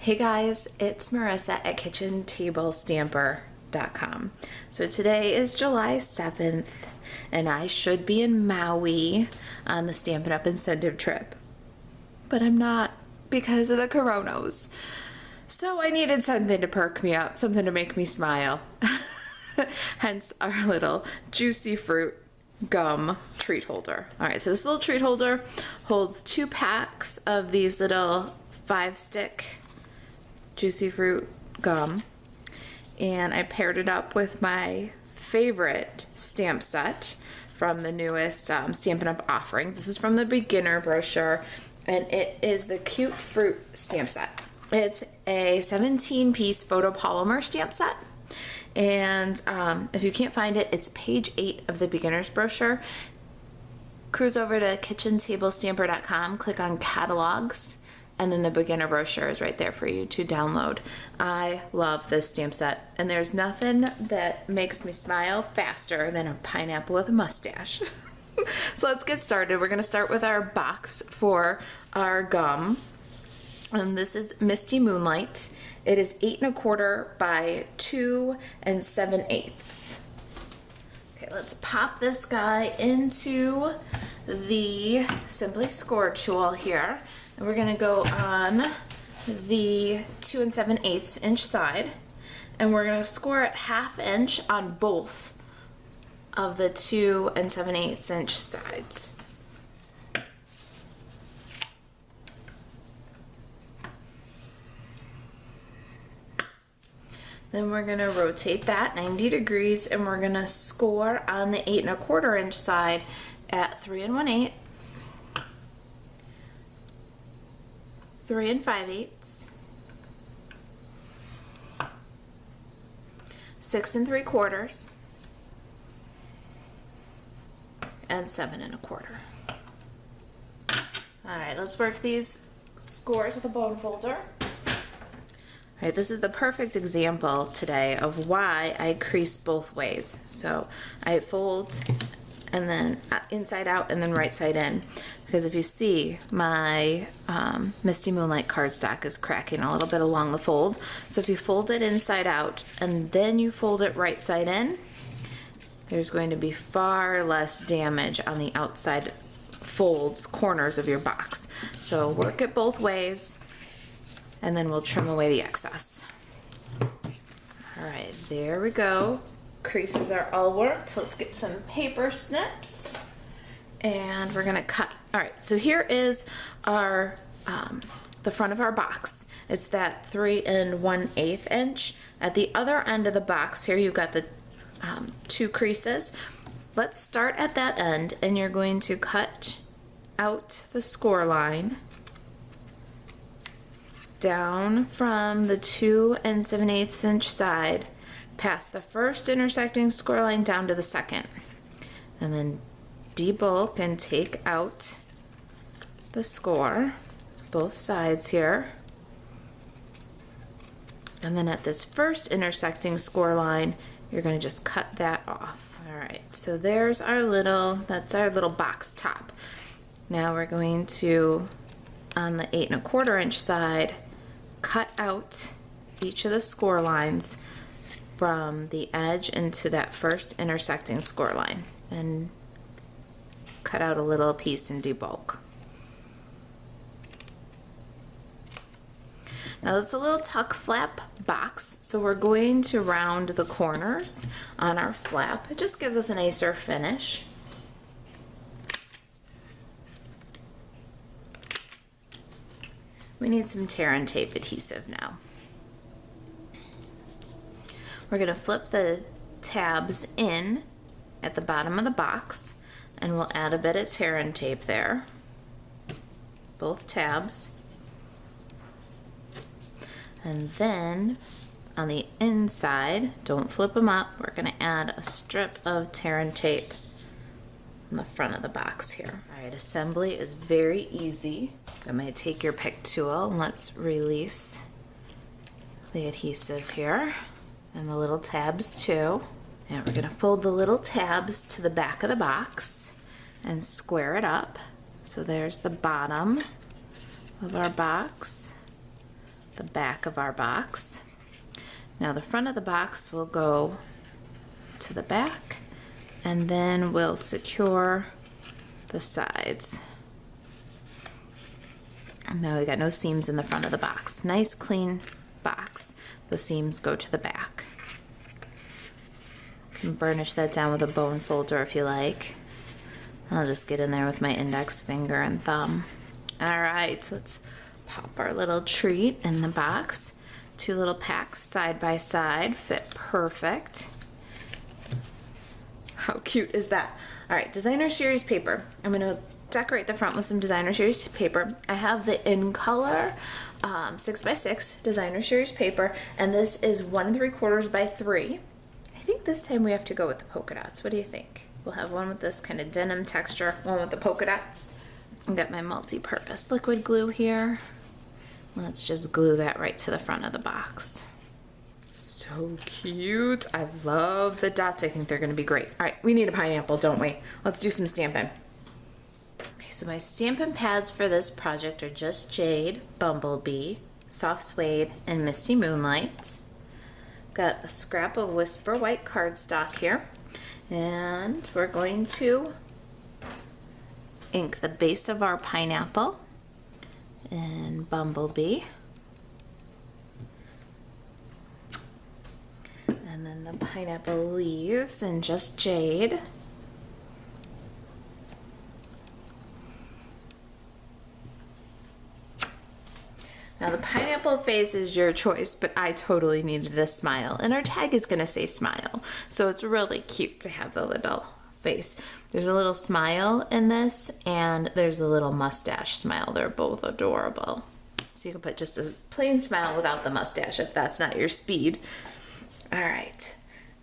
Hey guys, it's Marissa at kitchentablestamper.com. So today is July 7th and I should be in Maui on the Stampin' Up! Incentive trip. But I'm not because of the coronos. So I needed something to perk me up, something to make me smile. Hence our little juicy fruit gum treat holder. All right, so this little treat holder holds 2 packs of these little 5-stick juicy fruit gum, and I paired it up with my favorite stamp set from the newest Stampin' Up! Offerings. This is from the beginner brochure, and it is the Cute Fruit stamp set. It's a 17-piece photopolymer stamp set, and if you can't find it, it's page 8 of the beginner's brochure. Cruise over to kitchentablestamper.com, click on catalogs, and then the beginner brochure is right there for you to download. I love this stamp set, and there's nothing that makes me smile faster than a pineapple with a mustache. So let's get started. We're gonna start with our box for our gum. And this is Misty Moonlight. It is 8 1/4 by 2 7/8. Okay, let's pop this guy into the Simply Score tool here. And we're gonna go on the 2 7/8 inch side, and we're gonna score it 1/2 inch on both of the 2 7/8 inch sides. Then we're gonna rotate that 90 degrees, and we're gonna score on the 8 1/4 inch side at 3 1/8. 3 5/8, 6 3/4, and 7 1/4. All right, let's work these scores with a bone folder. All right, this is the perfect example today of why I crease both ways. So I fold and then inside out and then right side in, because if you see, my Misty Moonlight cardstock is cracking a little bit along the fold. So if you fold it inside out and then you fold it right side in, there's going to be far less damage on the outside folds, corners of your box. So work it both ways, and then we'll trim away the excess. All right, there we go. Creases are all worked. Let's get some paper snips, and we're gonna cut. All right, so here is our the front of our box. It's that 3 1/8 inch. At the other end of the box here, you've got the 2 creases. Let's start at that end, and you're going to cut out the score line down from the 2 7/8 inch side, past the first intersecting score line down to the second, and then debulk and take out the score, both sides here. And then at this first intersecting score line, you're going to just cut that off. All right, so there's our that's our little box top. Now we're going to, on the 8 1/4 inch side, cut out each of the score lines from the edge into that first intersecting score line, and cut out a little piece and debulk. Now it's a little tuck flap box, so we're going to round the corners on our flap. It just gives us a nicer finish. We need some tear and tape adhesive now. We're going to flip the tabs in at the bottom of the box, and we'll add a bit of tear and tape there, both tabs. And then on the inside, don't flip them up, we're going to add a strip of tear and tape on the front of the box here. All right, assembly is very easy. I'm going to take your pick tool, and let's release the adhesive here, and the little tabs too. And we're going to fold the little tabs to the back of the box and square it up. So there's the bottom of our box. the back of our box. Now the front of the box will go to the back, and then we'll secure the sides. And now we got no seams in the front of the box. Nice clean box. The seams go to the back. You can burnish that down with a bone folder if you like. I'll just get in there with my index finger and thumb. All right, let's pop our little treat in the box. 2 little packs side by side, fit perfect. How cute is that? All right, designer series paper. I'm gonna decorate the front with some designer series paper. I have the In Color 6x6 designer series paper, and this is 1 3/4 by 3. I think this time we have to go with the polka dots. What do you think? We'll have one with this kind of denim texture, one with the polka dots. I've got my multi-purpose liquid glue here. Let's just glue that right to the front of the box. So cute. I love the dots. I think they're gonna be great. All right, we need a pineapple, don't we? Let's do some stamping. Okay, so my Stampin' pads for this project are Just Jade, Bumblebee, Soft Suede, and Misty Moonlight. Got a scrap of Whisper White cardstock here, and we're going to ink the base of our pineapple and Bumblebee, and then the pineapple leaves and Just Jade. Now the pineapple face is your choice, but I totally needed a smile, and our tag is gonna say smile, so it's really cute to have the little face. There's a little smile in this, and there's a little mustache smile. They're both adorable. So you can put just a plain smile without the mustache if that's not your speed. All right,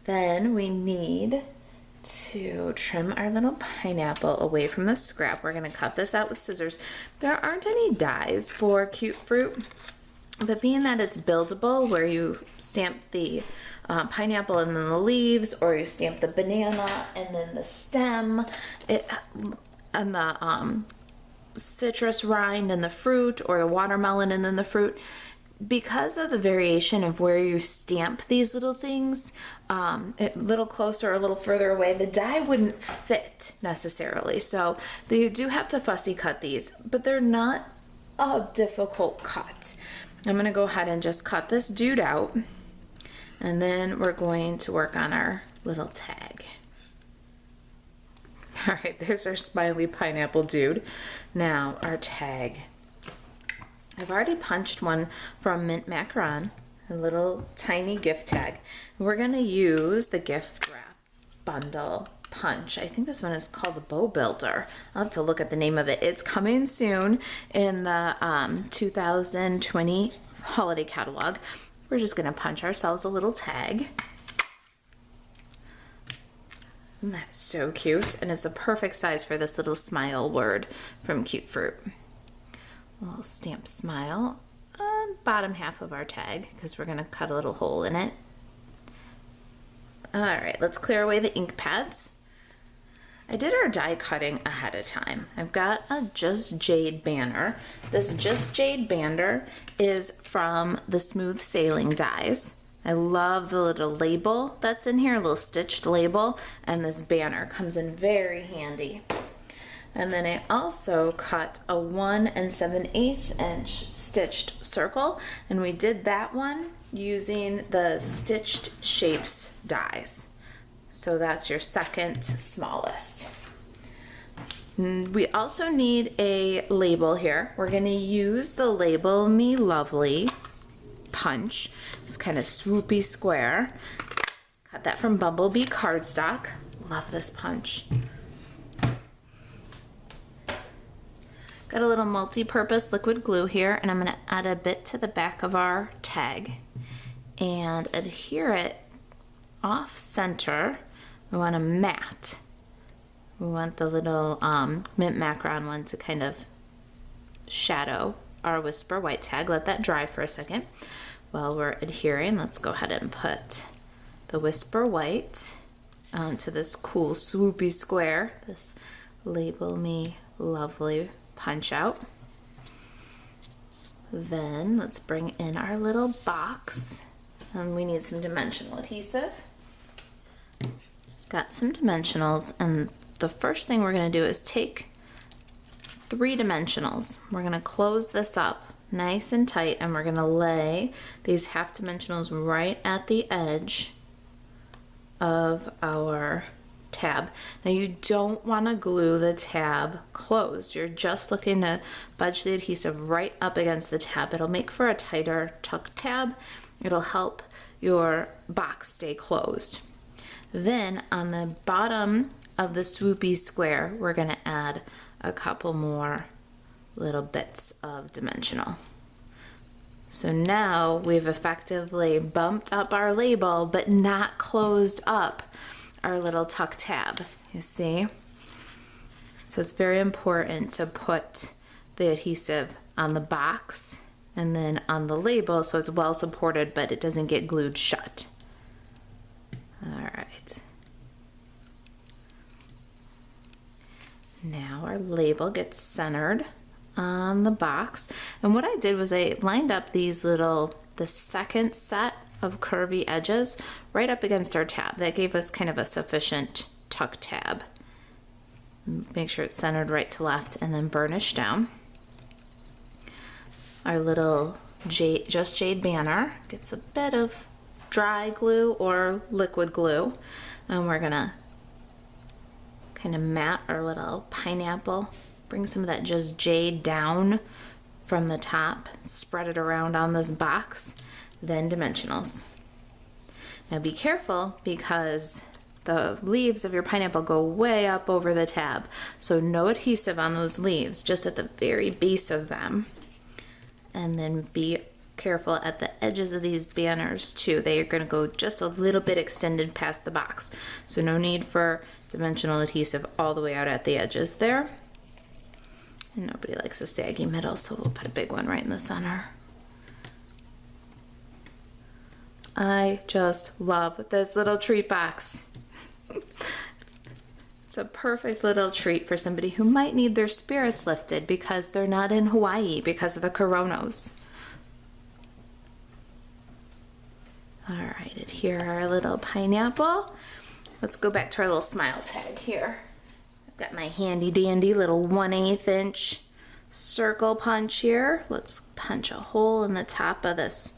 then we need to trim our little pineapple away from the scrap. We're gonna cut this out with scissors. There aren't any dies for Cute Fruit, but being that it's buildable, where you stamp the pineapple and then the leaves, or you stamp the banana and then the stem, and the citrus rind and the fruit, or the watermelon and then the fruit, because of the variation of where you stamp these little things, a little closer or a little further away, the die wouldn't fit necessarily. So you do have to fussy cut these, but they're not a difficult cut. I'm gonna go ahead and just cut this dude out, and then we're going to work on our little tag. All right, there's our smiley pineapple dude. Now our tag. I've already punched one from Mint Macaron, a little tiny gift tag. We're gonna use the gift wrap bundle punch. I think this one is called the Bow Builder. I'll have to look at the name of it. It's coming soon in the 2020 holiday catalog. We're just gonna punch ourselves a little tag. And that's so cute, and it's the perfect size for this little smile word from Cute Fruit. A little stamp smile on bottom half of our tag, because we're gonna cut a little hole in it. All right, let's clear away the ink pads. I did our die cutting ahead of time. I've got a Just Jade banner. This Just Jade banner is from the Smooth Sailing dies. I love the little label that's in here, a little stitched label, and this banner comes in very handy. And then I also cut a 1 7/8 inch stitched circle, and we did that one using the Stitched Shapes dies. So that's your second smallest. We also need a label here. We're gonna use the Label Me Lovely punch. It's kind of swoopy square. Cut that from Bumblebee cardstock. Love this punch. Got a little multi-purpose liquid glue here, and I'm gonna add a bit to the back of our tag and adhere it off center. We want a mat. We want the little Mint Macaron one to kind of shadow our Whisper White tag. Let that dry for a second. While we're adhering, let's go ahead and put the Whisper White onto this cool swoopy square, this Label Me Lovely punch out. Then let's bring in our little box, and we need some dimensional adhesive. Got some dimensionals, and the first thing we're going to do is take 3 dimensionals. We're going to close this up nice and tight, and we're going to lay these half dimensionals right at the edge of our tab. Now you don't want to glue the tab closed. You're just looking to budge the adhesive right up against the tab. It'll make for a tighter tuck tab. It'll help your box stay closed. Then on the bottom of the swoopy square, we're going to add a couple more little bits of dimensional. So now we've effectively bumped up our label, but not closed up our little tuck tab, you see? So it's very important to put the adhesive on the box and then on the label so it's well supported, but it doesn't get glued shut. All right. Now our label gets centered on the box. And what I did was I lined up the second set of curvy edges right up against our tab. That gave us kind of a sufficient tuck tab. Make sure it's centered right to left and then burnish down. Our little Just Jade banner gets a bit of dry glue or liquid glue, and we're gonna kind of mat our little pineapple, bring some of that Just Jade down from the top, spread it around on this box, then dimensionals. Now be careful because the leaves of your pineapple go way up over the tab, so no adhesive on those leaves, just at the very base of them. And then be careful at the edges of these banners too. They are going to go just a little bit extended past the box, so no need for dimensional adhesive all the way out at the edges there. And nobody likes a saggy middle, so we'll put a big one right in the center. I just love this little treat box. It's a perfect little treat for somebody who might need their spirits lifted because they're not in Hawaii because of the coronos. All right, adhere our little pineapple. Let's go back to our little smile tag here. I've got my handy dandy little 1/8 inch circle punch here. Let's punch a hole in the top of this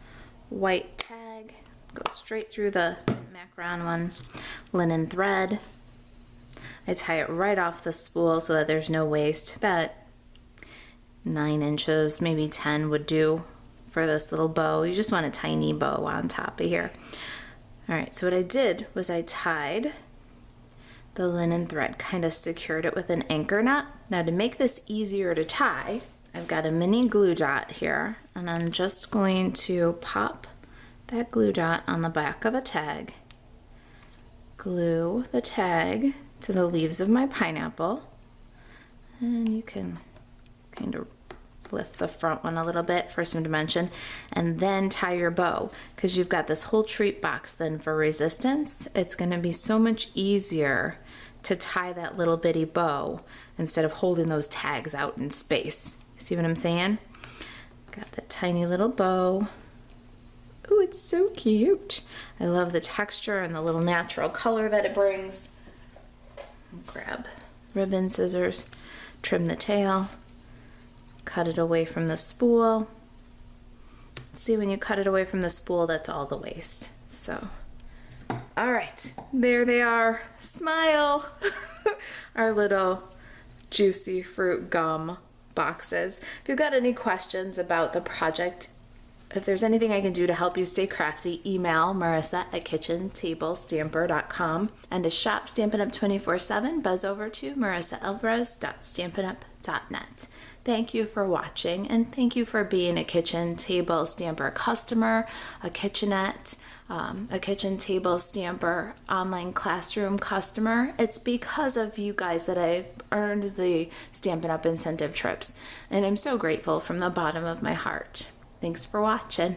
white tag. Go straight through the macaron one linen thread. I tie it right off the spool so that there's no waste. About 9 inches, maybe 10 would do for this little bow. You just want a tiny bow on top of here. All right, so what I did was I tied the linen thread, kind of secured it with an anchor knot. Now to make this easier to tie, I've got a mini glue dot here, and I'm just going to pop that glue dot on the back of a tag, glue the tag to the leaves of my pineapple, and you can kind of lift the front one a little bit for some dimension, and then tie your bow. Because you've got this whole treat box then for resistance, it's going to be so much easier to tie that little bitty bow instead of holding those tags out in space. See what I'm saying? Got that tiny little bow. Oh, it's so cute. I love the texture and the little natural color that it brings. Grab ribbon, scissors, trim the tail, cut it away from the spool. See, when you cut it away from the spool, that's all the waste. So, all right, there they are. Smile. Our little juicy fruit gum boxes. If you've got any questions about the project, if there's anything I can do to help you stay crafty, email marissa@kitchentablestamper.com. And to shop Stampin' Up! 24/7, buzz over to marisaalvarez.stampinup.net. Thank you for watching, and thank you for being a Kitchen Table Stamper customer, a kitchenette, a Kitchen Table Stamper online classroom customer. It's because of you guys that I've earned the Stampin' Up! Incentive trips, and I'm so grateful from the bottom of my heart. Thanks for watching.